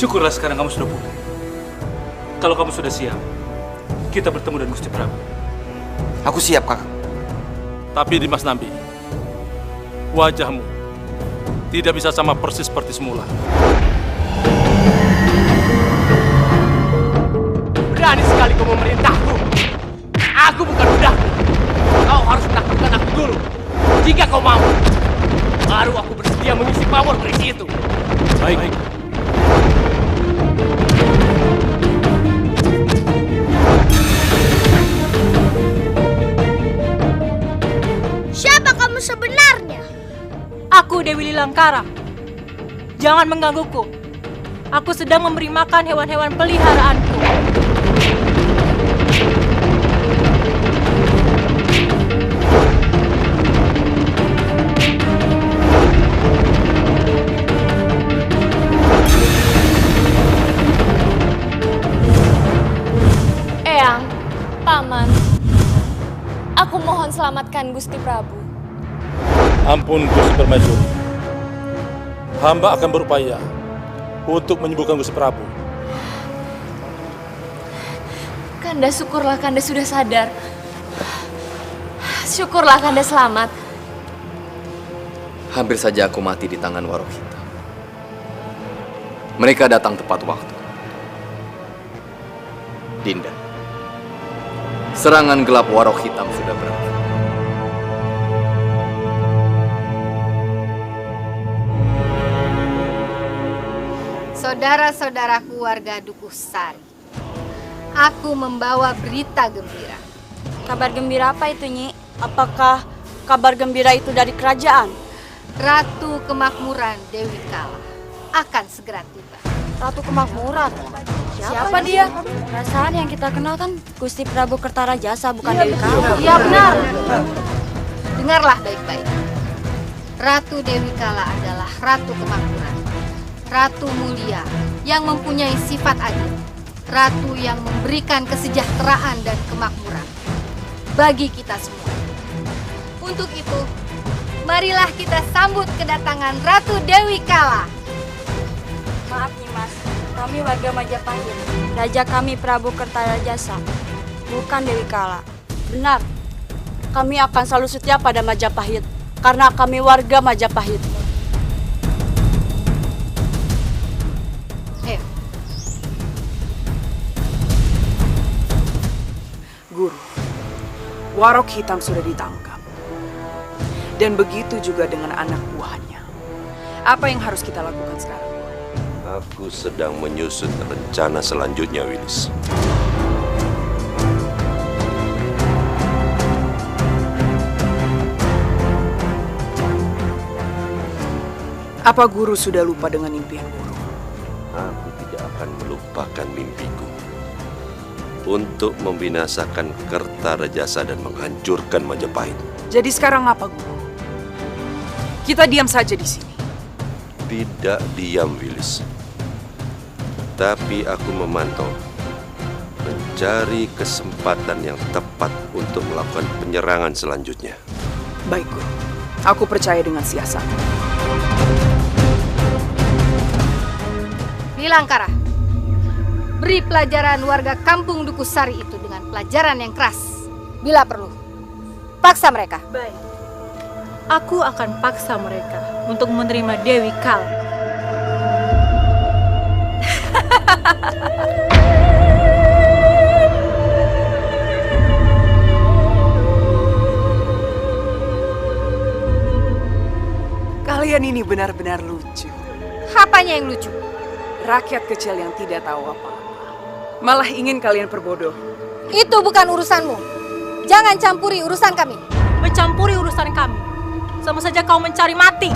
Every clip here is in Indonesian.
Syukurlah sekarang kamu sudah pulih. Kalau kamu sudah siap, kita bertemu dengan Gusti Prabu. Aku siap, Kakak. Tapi Dimas Nambi, wajahmu tidak bisa sama persis seperti semula. Berani sekali kau memerintahku. Aku bukan budakmu. Kau harus menaklukkan aku dulu. Jika kau mau, baru aku bersedia mengisi pamor berisi itu. Baik. Siapa kamu sebenarnya? Aku Dewi Lilangkara. Jangan menggangguku. Aku sedang memberi makan hewan-hewan peliharaanku. Eyang, Paman, aku mohon selamatkan Gusti Prabu. Ampun Gusti Permaisuri. Hamba akan berupaya untuk menyembuhkan Gusti Prabu. Kanda, syukurlah Kanda sudah sadar. Syukurlah Kanda selamat. Hampir saja aku mati di tangan Warok Hitam. Mereka datang tepat waktu. Dinda, serangan gelap Warok Hitam sudah berakhir. Saudara-saudaraku warga Dukuhsari, aku membawa berita gembira. Kabar gembira apa itu, Nyi? Apakah kabar gembira itu dari kerajaan? Ratu Kemakmuran Dewi Kala akan segera tiba. Ratu Kemakmuran? Siapa dia? Perasaan yang kita kenal kan Gusti Prabu Kertarajasa, bukan Dewi Kala. Iya benar. Dengarlah baik-baik. Ratu Dewi Kala adalah Ratu Kemakmuran. Ratu mulia yang mempunyai sifat adil. Ratu yang memberikan kesejahteraan dan kemakmuran bagi kita semua. Untuk itu, marilah kita sambut kedatangan Ratu Dewi Kala. Maaf nih Mas, kami warga Majapahit. Raja kami Prabu Kertarajasa, bukan Dewi Kala. Benar, kami akan selalu setia pada Majapahit karena kami warga Majapahit. Guru, Warok Hitam sudah ditangkap. Dan begitu juga dengan anak buahnya. Apa yang harus kita lakukan sekarang? Aku sedang menyusun rencana selanjutnya, Wilis. Apa guru sudah lupa dengan impian guru? Aku tidak akan melupakan mimpiku. Untuk membinasakan Kertarajasa dan menghancurkan Majapahit. Jadi sekarang apa, Guru? Kita diam saja di sini. Tidak diam, Wilis. Tapi aku memantau, mencari kesempatan yang tepat untuk melakukan penyerangan selanjutnya. Baik, Guru. Aku percaya dengan siasat. Lilangkara, beri pelajaran warga kampung Dukuhsari itu dengan pelajaran yang keras. Bila perlu, paksa mereka. Baik. Aku akan paksa mereka untuk menerima Dewi Kala. Kalian ini benar-benar lucu. Apanya yang lucu? Rakyat kecil yang tidak tahu apa-apa malah ingin kalian perbodoh. Itu bukan urusanmu. Jangan campuri urusan kami. Mencampuri urusan kami, sama saja kau mencari mati.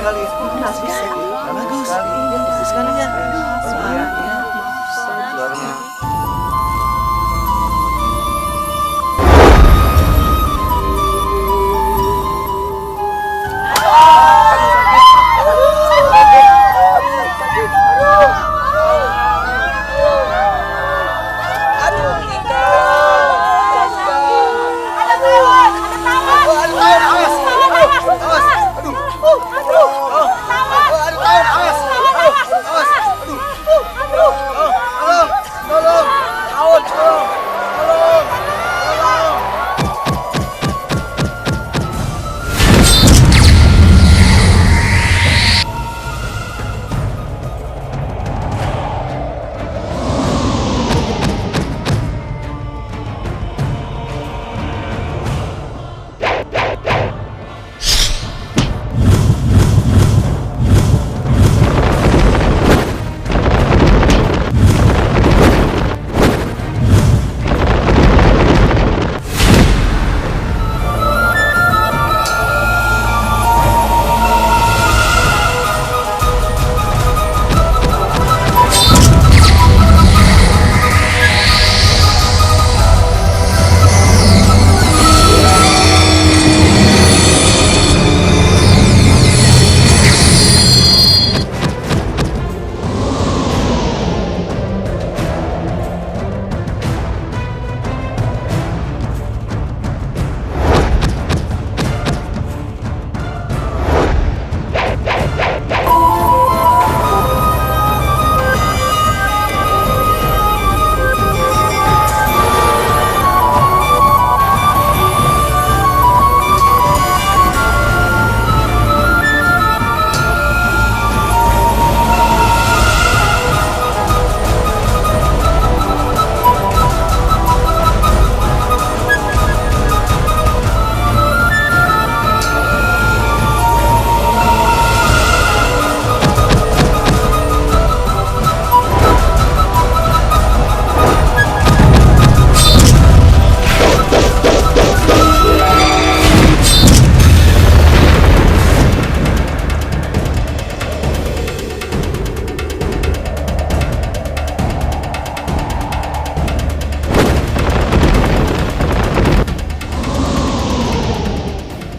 sekali. Bagus sekali ya.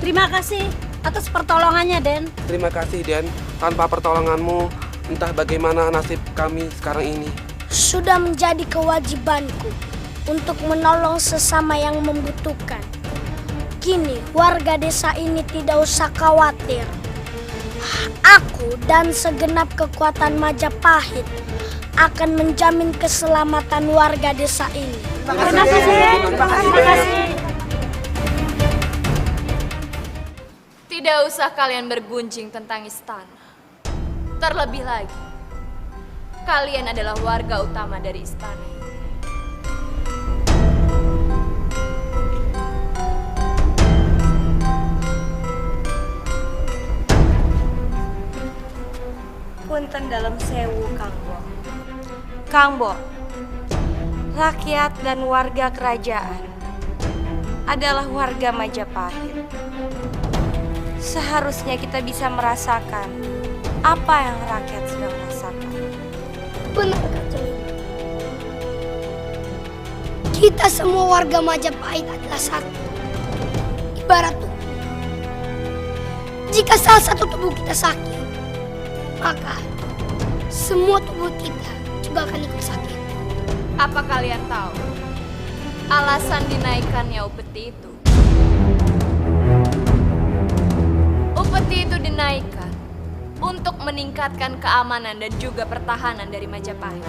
Terima kasih atas pertolongannya, Den. Terima kasih, Den. Tanpa pertolonganmu, entah bagaimana nasib kami sekarang ini. Sudah menjadi kewajibanku untuk menolong sesama yang membutuhkan. Kini warga desa ini tidak usah khawatir. Aku dan segenap kekuatan Majapahit akan menjamin keselamatan warga desa ini. Terima kasih, Den. Terima kasih. Tidak usah kalian bergunjing tentang istana. Terlebih lagi, kalian adalah warga utama dari istana. Punten dalam sewu, Kang Bo. Kang Bo, rakyat dan warga kerajaan adalah warga Majapahit. Seharusnya kita bisa merasakan apa yang rakyat sedang rasakan. Benar kata Ibu. Kita semua warga Majapahit adalah satu. Ibarat tubuh. Jika salah satu tubuh kita sakit, maka semua tubuh kita juga akan ikut sakit. Apa kalian tahu alasan dinaikannya upeti itu? Upeti itu dinaikkan untuk meningkatkan keamanan dan juga pertahanan dari Majapahit.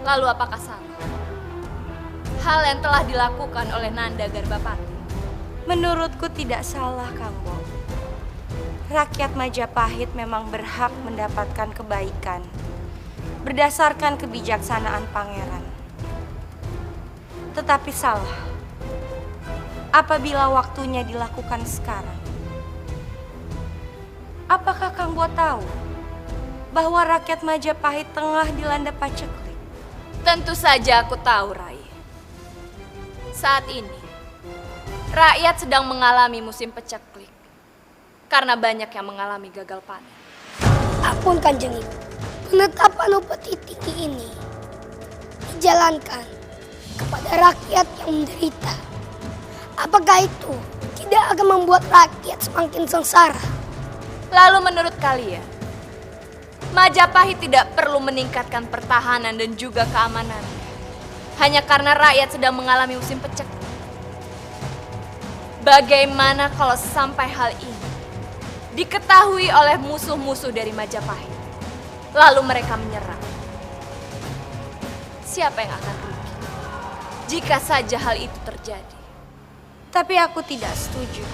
Lalu apakah salah hal yang telah dilakukan oleh Nanda Garbapati? Menurutku tidak salah, Kang Bo. Rakyat Majapahit memang berhak mendapatkan kebaikan berdasarkan kebijaksanaan pangeran. Tetapi salah apabila waktunya dilakukan sekarang. Apakah Kang Bo tahu bahwa rakyat Majapahit tengah dilanda paceklik? Tentu saja aku tahu, Rai. Saat ini, rakyat sedang mengalami musim paceklik. karena banyak yang mengalami gagal panen. Ampun Kanjeng Ibu, penetapan upeti tinggi ini dijalankan kepada rakyat yang menderita. Apakah itu tidak akan membuat rakyat semakin sengsara? Lalu menurut kalian, Majapahit tidak perlu meningkatkan pertahanan dan juga keamanan hanya karena rakyat sedang mengalami musim pecek? Bagaimana kalau sampai hal ini diketahui oleh musuh-musuh dari Majapahit, lalu mereka menyerang? Siapa yang akan rugi jika saja hal itu terjadi? Tapi aku tidak setuju.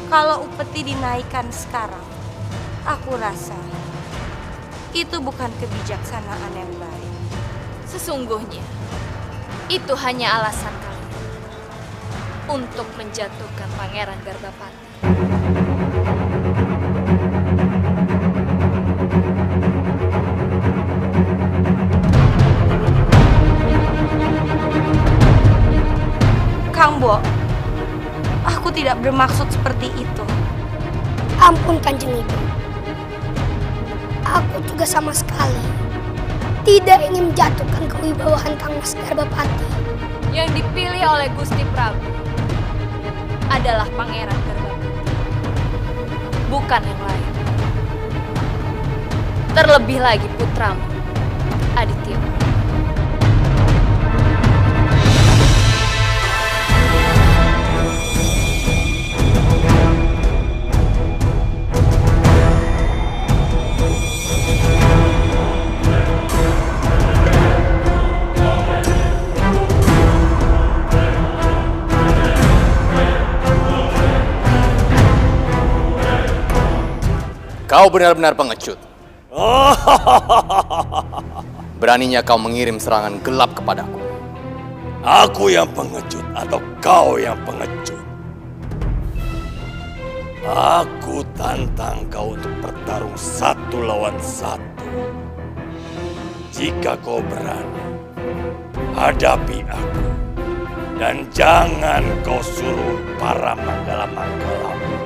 Kalau upeti dinaikkan sekarang, aku rasa itu bukan kebijaksanaan yang baik. Sesungguhnya, itu hanya alasan kalian untuk menjatuhkan Pangeran Garbapati. Kang Bo, aku tidak bermaksud seperti itu. Ampun Kanjeng Ibu, aku juga sama sekali tidak ingin menjatuhkan kewibawahan Kang Mas Garbapati. Yang dipilih oleh Gusti Prabu adalah Pangeran Garbapati, bukan yang lain. Terlebih lagi putramu, Aditya. Kau benar-benar pengecut. Beraninya kau mengirim serangan gelap kepadaku. Aku yang pengecut atau kau yang pengecut? Aku tantang kau untuk bertarung 1 lawan 1. Jika kau berani, hadapi aku. Dan jangan kau suruh para manggala-manggalamu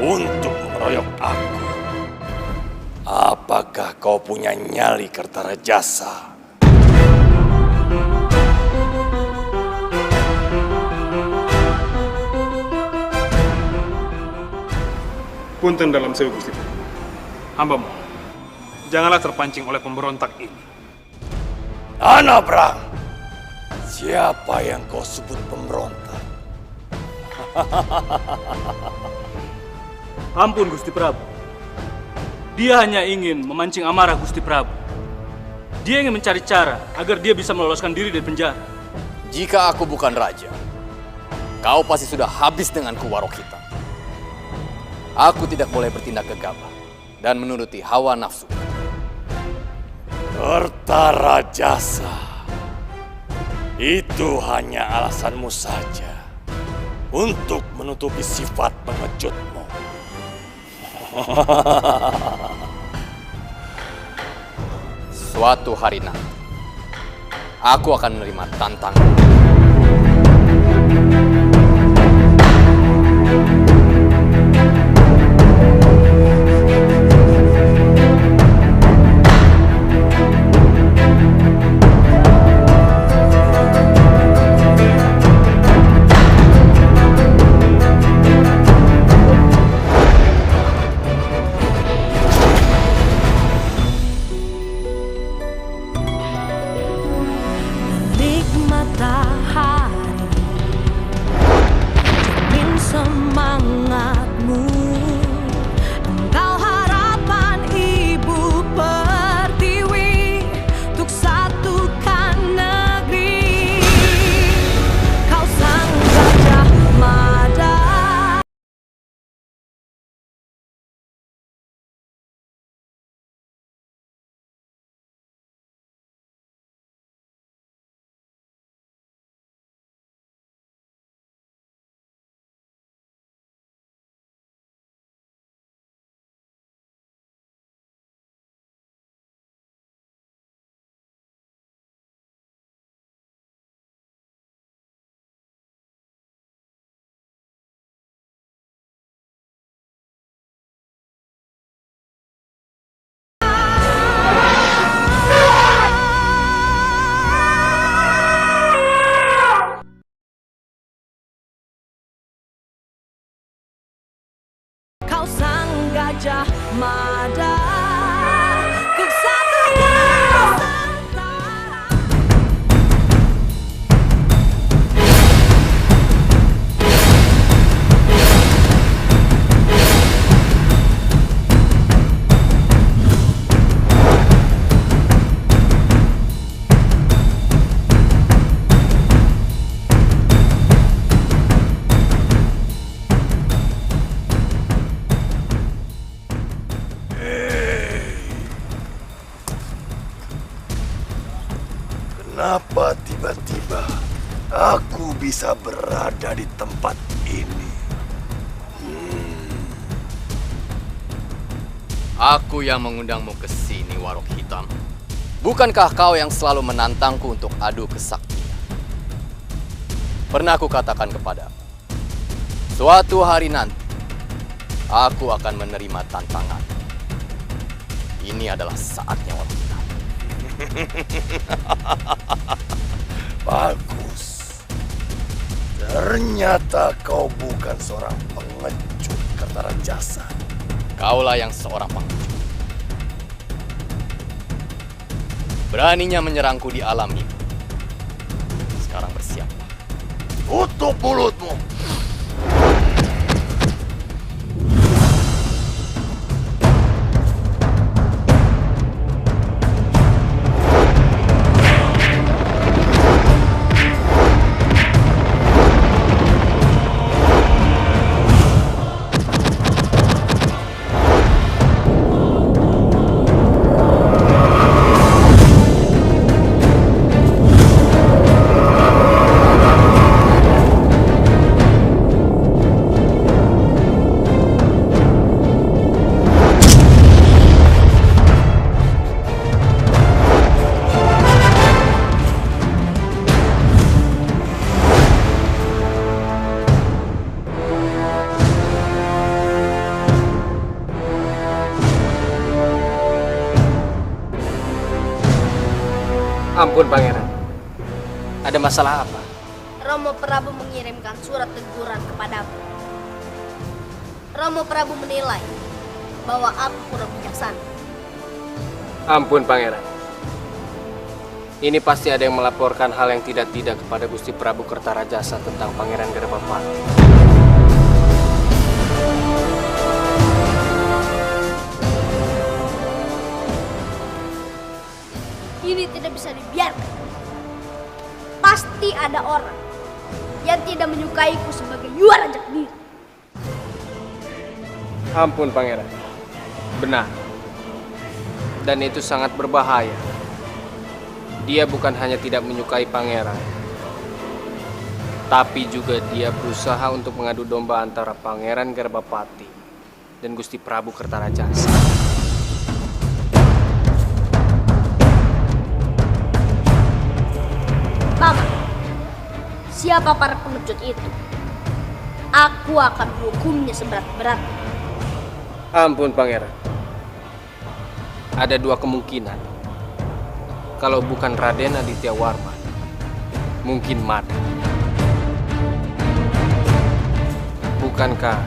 untuk mengeroyok aku. Apakah kau punya nyali Kertarajasa? Punten dalam sewu Gusti. Hamba mohon, janganlah terpancing oleh pemberontak ini. Nana Brang, siapa yang kau sebut pemberontak? Ampun Gusti Prabu. Dia hanya ingin memancing amarah Gusti Prabu. Dia ingin mencari cara agar dia bisa meloloskan diri dari penjara. Jika aku bukan raja, kau pasti sudah habis denganku, Warok Hitam. Aku tidak boleh bertindak gegabah dan menuruti hawa nafsu. Kertarajasa, itu hanya alasanmu saja untuk menutupi sifat pengejutmu. Suatu hari nanti, aku akan menerima tantangan. Gajah Mada, Kesatria Nusantara. Kenapa tiba-tiba aku bisa berada di tempat ini? Aku yang mengundangmu ke sini, Warok Hitam. Bukankah kau yang selalu menantangku untuk adu kesaktian? Pernah aku katakan kepadamu, suatu hari nanti aku akan menerima tantangan. Ini adalah saatnya, Warok Hitam. Bagus. Ternyata kau bukan seorang pengecut Kertarajasa. Kaulah yang seorang pengecut. Beraninya menyerangku di alam mimpi. Sekarang bersiaplah. Tutup mulutmu. Ampun Pangeran, ada masalah apa? Romo Prabu mengirimkan surat teguran kepadamu. Romo Prabu menilai bahwa aku kurang bijaksana. Ampun Pangeran, ini pasti ada yang melaporkan hal yang tidak-tidak kepada Gusti Prabu Kertarajasa tentang Pangeran Garbapati. Ini tidak bisa dibiarkan. Pasti ada orang yang tidak menyukaiku sebagai Yuwa Raja Kediri. Ampun Pangeran, benar. Dan itu sangat berbahaya. Dia bukan hanya tidak menyukai Pangeran, tapi juga dia berusaha untuk mengadu domba antara Pangeran Garbapati dan Gusti Prabu Kertarajasa. Paman, siapa para pengecut itu? Aku akan menghukumnya seberat-beratnya. Ampun Pangeran, ada dua kemungkinan. Kalau bukan Raden Aditya Warman, mungkin Mada. Bukankah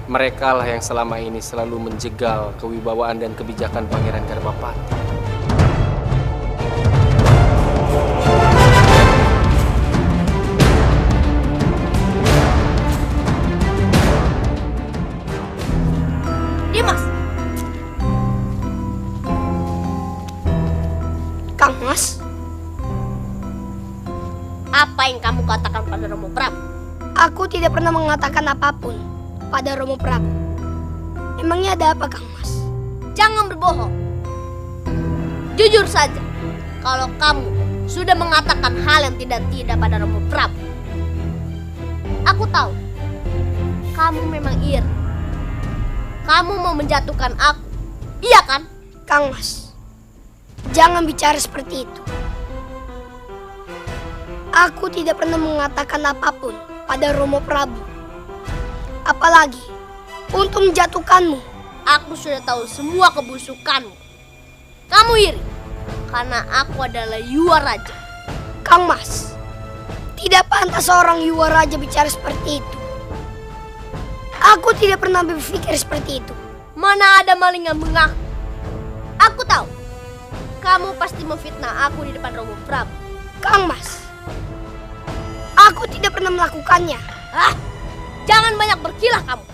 mereka lah yang selama ini selalu menjegal kewibawaan dan kebijakan Pangeran Garbapati? Dimas! Kang Mas, apa yang kamu katakan pada Romo Prabu? Aku tidak pernah mengatakan apapun pada Romo Prabu. Emangnya ada apa, Kang Mas? Jangan berbohong. Jujur saja, kalau kamu sudah mengatakan hal yang tidak-tidak pada Romo Prabu. Aku tahu, kamu memang iri. Kamu mau menjatuhkan aku, iya kan? Kang Mas, jangan bicara seperti itu. Aku tidak pernah mengatakan apapun pada Romo Prabu. Apalagi untuk menjatuhkanmu. Aku sudah tahu semua kebusukanmu. Kamu iri karena aku adalah Yuwa Raja. Kang Mas, tidak pantas seorang Yuwa Raja bicara seperti itu. Aku tidak pernah berpikir seperti itu. Mana ada maling yang mengaku. Aku tahu. Kamu pasti memfitnah aku di depan Romo Prabu. Kang Mas, aku tidak pernah melakukannya. Ah, jangan banyak berkilah kamu.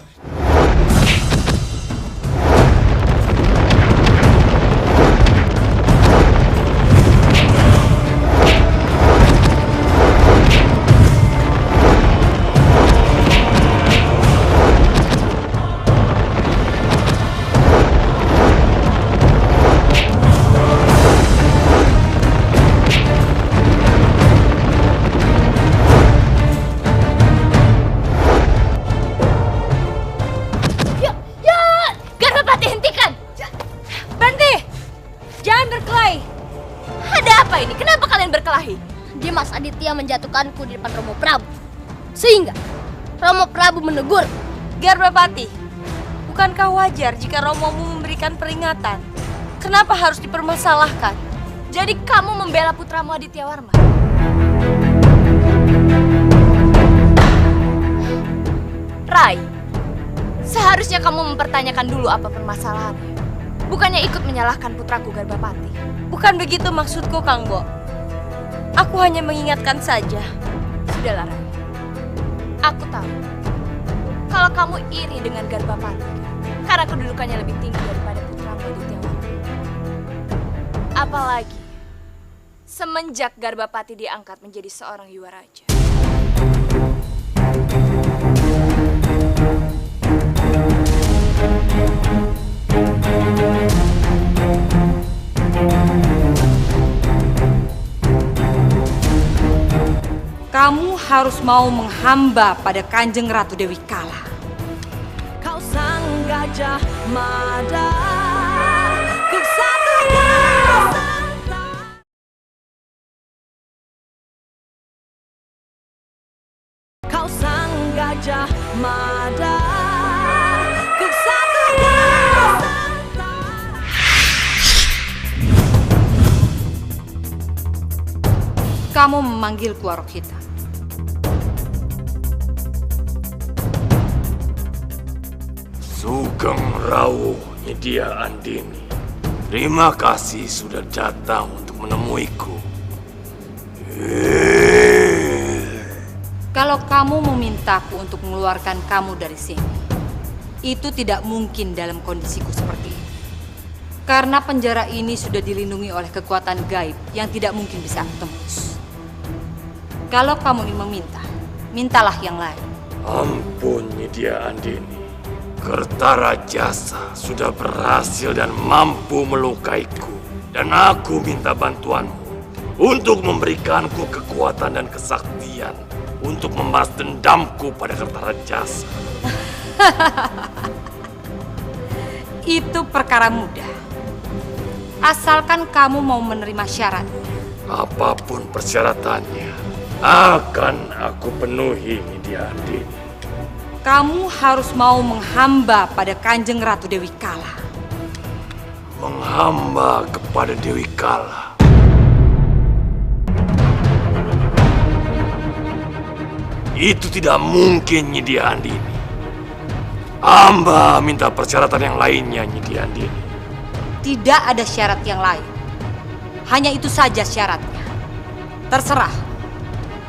Dimas Aditya menjatuhkanku di depan Romo Prabu. Sehingga Romo Prabu menegur. Garbapati, bukankah wajar jika Romomu memberikan peringatan? Kenapa harus dipermasalahkan? Jadi kamu membela putramu Aditya Warma? Rai, seharusnya kamu mempertanyakan dulu apa permasalahannya. Bukannya ikut menyalahkan putraku Garbapati. Bukan begitu maksudku, Kang Bo. Aku hanya mengingatkan saja. Sudahlah, Rai. Aku tahu kalau kamu iri dengan Garbapati karena kedudukannya lebih tinggi daripada putramu Aditya Warma. Apalagi semenjak Garbapati diangkat menjadi seorang Yuwaraja. Kamu harus mau menghamba pada Kanjeng Ratu Dewi Kala. Kau sang gajah mada, ku satukan. Kau sang gajah mada, ku satukan. Kamu memanggilku, Warokhita. Sugeng Rawuh Nydia Andini, terima kasih sudah datang untuk menemuiku. Kalau kamu memintaku untuk mengeluarkan kamu dari sini, itu tidak mungkin dalam kondisiku seperti ini. Karena penjara ini sudah dilindungi oleh kekuatan gaib yang tidak mungkin bisa tembus. Kalau kamu ingin meminta, mintalah yang lain. Ampun Nydia Andini, Kertarajasa sudah berhasil dan mampu melukaiku. Dan aku minta bantuanmu untuk memberikanku kekuatan dan kesaktian untuk membalas dendamku pada Kertarajasa. Itu perkara mudah. Asalkan kamu mau menerima syarat. Apapun persyaratannya, akan aku penuhi Nydia Andini. Kamu harus mau menghamba pada Kanjeng Ratu Dewi Kala. Menghamba kepada Dewi Kala. Itu tidak mungkin, Nydia Andini. Hamba minta persyaratan yang lainnya, Nydia Andini. Tidak ada syarat yang lain. Hanya itu saja syaratnya. Terserah.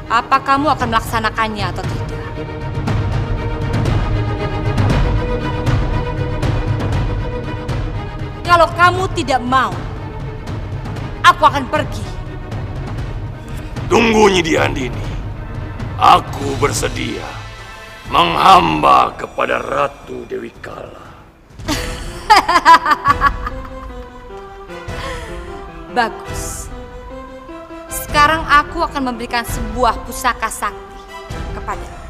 Apa kamu akan melaksanakannya atau tidak? Kalau kamu tidak mau, aku akan pergi. Tunggu, Nydia Andini. Aku bersedia menghamba kepada Ratu Dewi Kala. Bagus. Sekarang aku akan memberikan sebuah pusaka sakti kepadamu.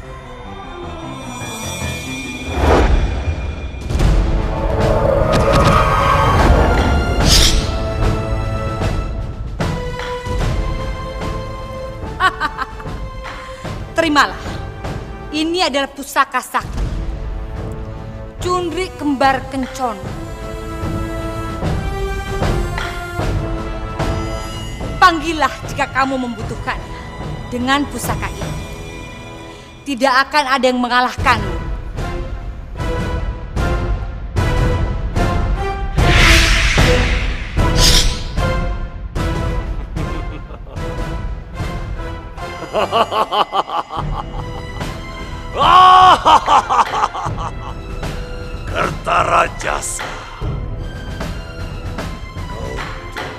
Terimalah. Ini adalah pusaka sakti. Cundri Kembar Kencana. Panggillah jika kamu membutuhkannya. Dengan pusaka ini, tidak akan ada yang mengalahkanmu. Kertarajasa. Kau tuh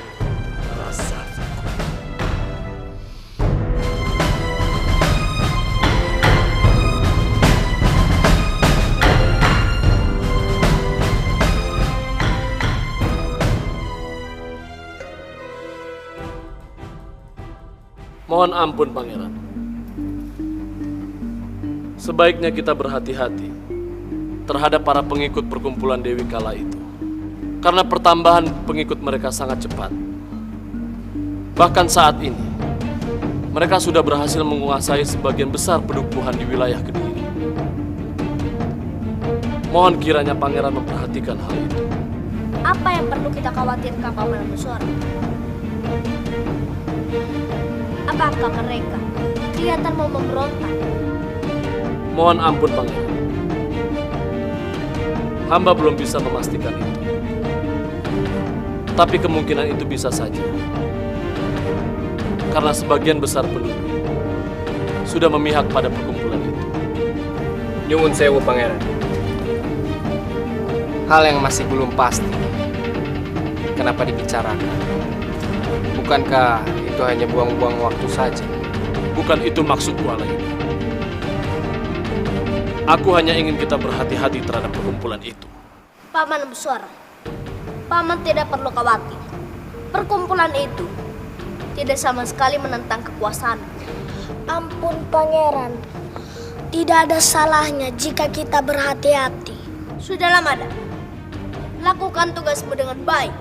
rasaku. Mohon ampun, Pangeran. Sebaiknya kita berhati-hati terhadap para pengikut perkumpulan Dewi Kala itu. Karena pertambahan pengikut mereka sangat cepat. Bahkan saat ini, mereka sudah berhasil menguasai sebagian besar pedukuhan di wilayah Kediri. Mohon kiranya Pangeran memperhatikan hal itu. Apa yang perlu kita khawatirkan, Paman Ambuswara? Apakah mereka kelihatan mau memberontak? Mohon ampun, Pangeran. Hamba belum bisa memastikan itu. Tapi kemungkinan itu bisa saja. Karena sebagian besar penduduk sudah memihak pada perkumpulan itu. Nyuwun sewu, Pangeran. Hal yang masih belum pasti. Kenapa dibicarakan? Bukankah itu hanya buang-buang waktu saja? Bukan itu maksudku, Alayunda. Aku hanya ingin kita berhati-hati terhadap perkumpulan itu. Paman Ambuswara, Paman tidak perlu khawatir. Perkumpulan itu tidak sama sekali menentang kekuasaan. Ampun, Pangeran. Tidak ada salahnya jika kita berhati-hati. Sudahlah, Mada. Lakukan tugasmu dengan baik.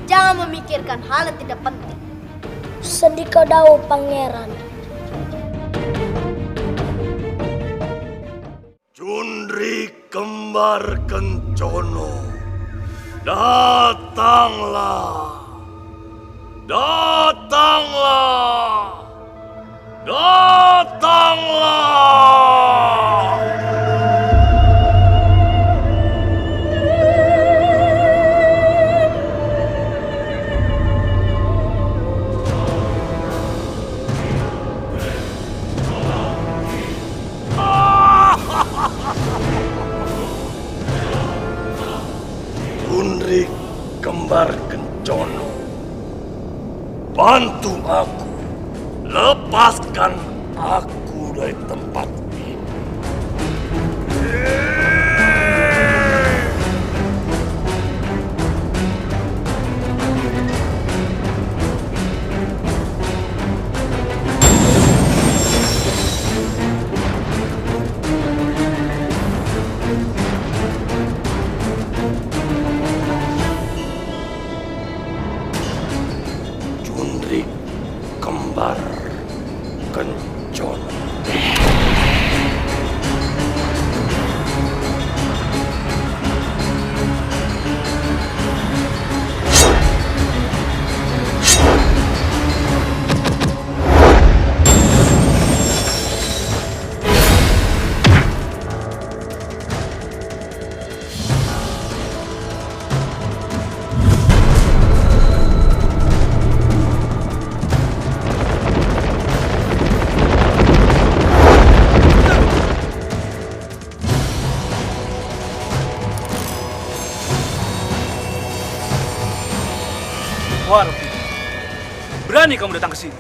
Jangan memikirkan hal yang tidak penting. Sendika dawu, Pangeran. Cundri Kembar Kencono, datanglah, datanglah, datanglah. Cundri Kembar Kencono, bantu aku, lepaskan aku dari tempat ini. Cundri Kembar Kencono. Waduh, berani kamu datang ke sini.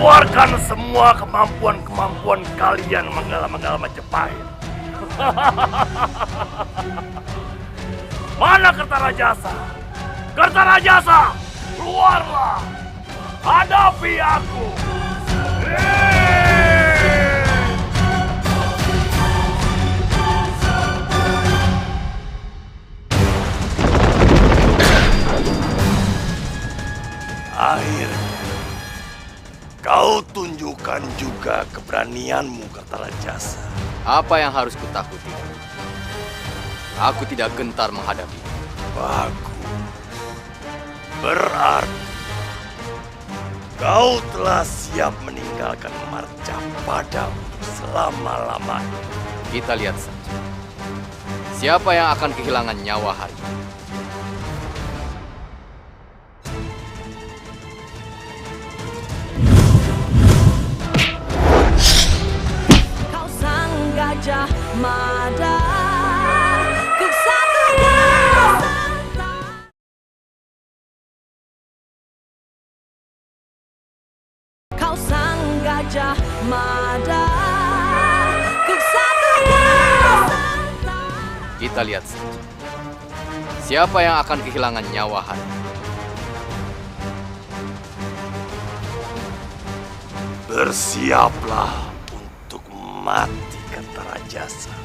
Keluarkan semua kemampuan-kemampuan kalian menggala-menggala Majapahit. Mana Kertarajasa? Kertarajasa, keluarlah! Hadapi aku! Akhirnya, kau tunjukkan juga keberanianmu, Kertarajasa. Apa yang harus kutakuti? Aku tidak gentar menghadapi. Bagus. Berarti kau telah siap meninggalkan Marjapahit selama-lamanya. Kita lihat saja. Siapa yang akan kehilangan nyawa hari ini? Kau sang Gajah Mada, ku satukan. Kau sang Gajah Mada, ku satukan. Kita lihat saja. Siapa yang akan kehilangan nyawa hari ini? Bersiaplah untuk mati, Kertarajasa.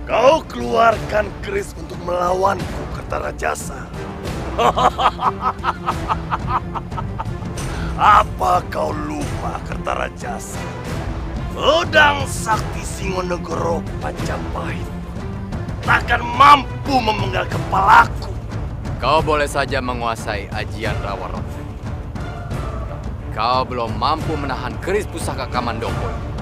Kau keluarkan keris untuk melawanku, Kertarajasa. Apa kau lupa, Kertarajasa? Pedang sakti Singonegoro Majapahit takkan mampu memenggal kepalaku. Kau boleh saja menguasai ajian Rawarote. Kau belum mampu menahan keris pusaka Kamandoko.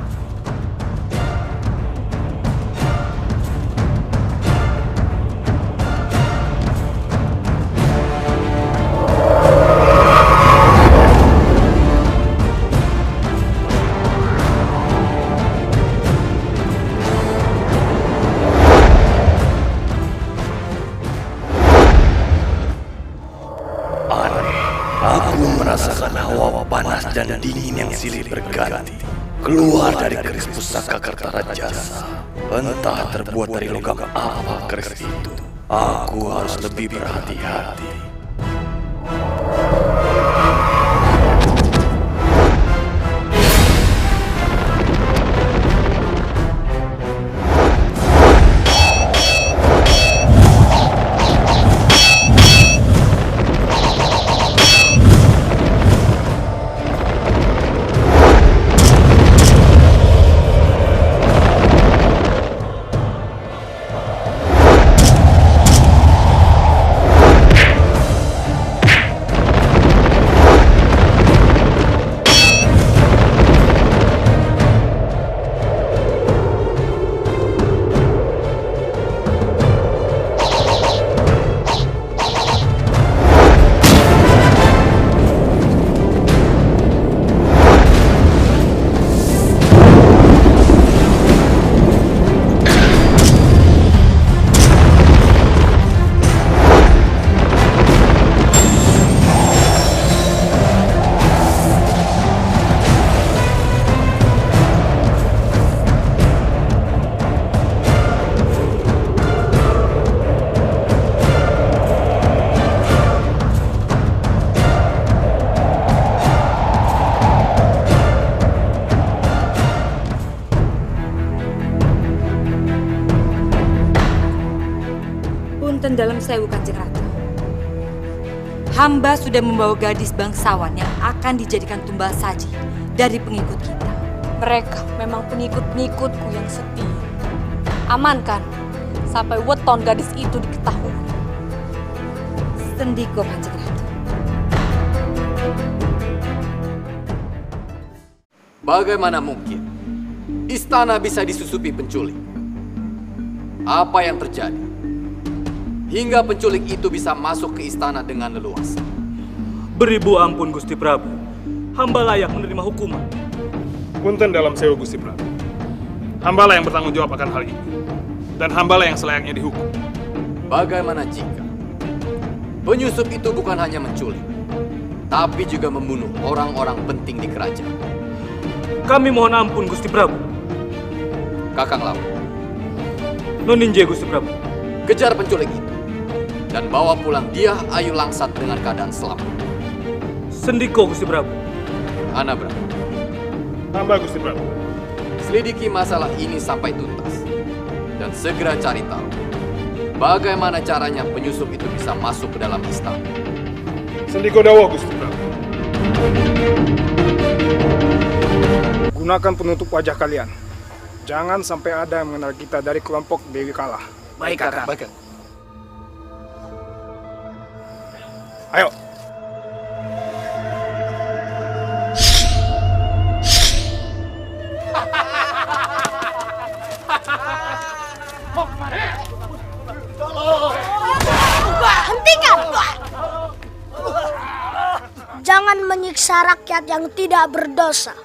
Aku merasakan hawa panas dan dingin yang silih berganti keluar dari keris pusaka Kertarajasa. Entah terbuat dari logam apa keris itu. Aku harus lebih berhati-hati. Dalam sewu Kanjeng Ratu, hamba sudah membawa gadis bangsawan yang akan dijadikan tumbal saji dari pengikut kita. Mereka memang pengikut-pengikutku yang setia. Amankan sampai weton gadis itu diketahui. Sendiko Kanjeng Ratu. Bagaimana mungkin istana bisa disusupi penculik? Apa yang terjadi hingga penculik itu bisa masuk ke istana dengan leluasa? Beribu ampun Gusti Prabu, hamba layak menerima hukuman. Punten dalam sewa Gusti Prabu. Hambalah yang bertanggung jawab akan hal ini, dan hambalah yang selayaknya dihukum. Bagaimana jika penyusup itu bukan hanya menculik, tapi juga membunuh orang-orang penting di kerajaan? Kami mohon ampun Gusti Prabu. Kakang Lawu, Noninje Gusti Prabu. Kejar penculik itu dan bawa pulang dia Ayu Langsat dengan keadaan selamat. Sendiko Gusti Prabu. Ana Prabu. Hamba Gusti Prabu. Selidiki masalah ini sampai tuntas dan segera cari tahu bagaimana caranya penyusup itu bisa masuk ke dalam istana. Sendiko dawa Gusti Prabu. Gunakan penutup wajah kalian. Jangan sampai ada yang mengenal kita dari kelompok Dewi Kala. Baik, Kakak. Baik. Ayo. Hentikan! Jangan menyiksa rakyat yang tidak berdosa.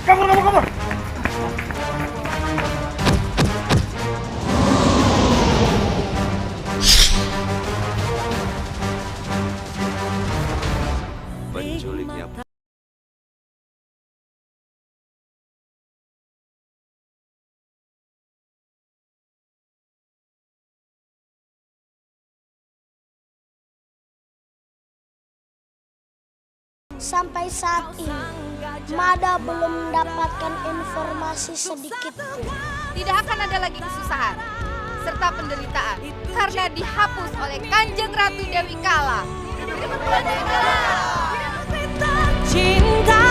Kabur. Penculiknya Sampai saat ini, Mada belum mendapatkan informasi sedikit pun. Tidak akan ada lagi kesusahan serta penderitaan karena dihapus oleh Kanjeng Ratu Dewi Kala. Cinta